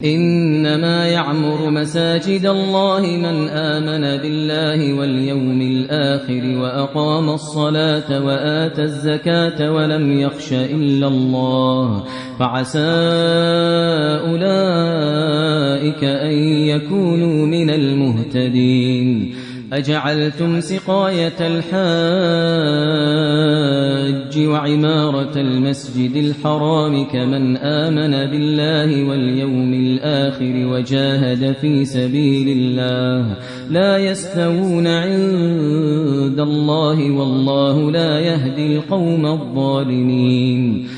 إنما يعمر مساجد الله من آمن بالله واليوم الآخر وأقام الصلاة وآتى الزكاة ولم يخش إلا الله فعسى أولئك أن يكونوا من المهتدين. أجعلتم سقاية الحاج وعمارة المسجد الحرام كمن آمن بالله واليوم الآخر وجاهد في سبيل الله لا يستوون عند الله والله لا يهدي القوم الظالمين.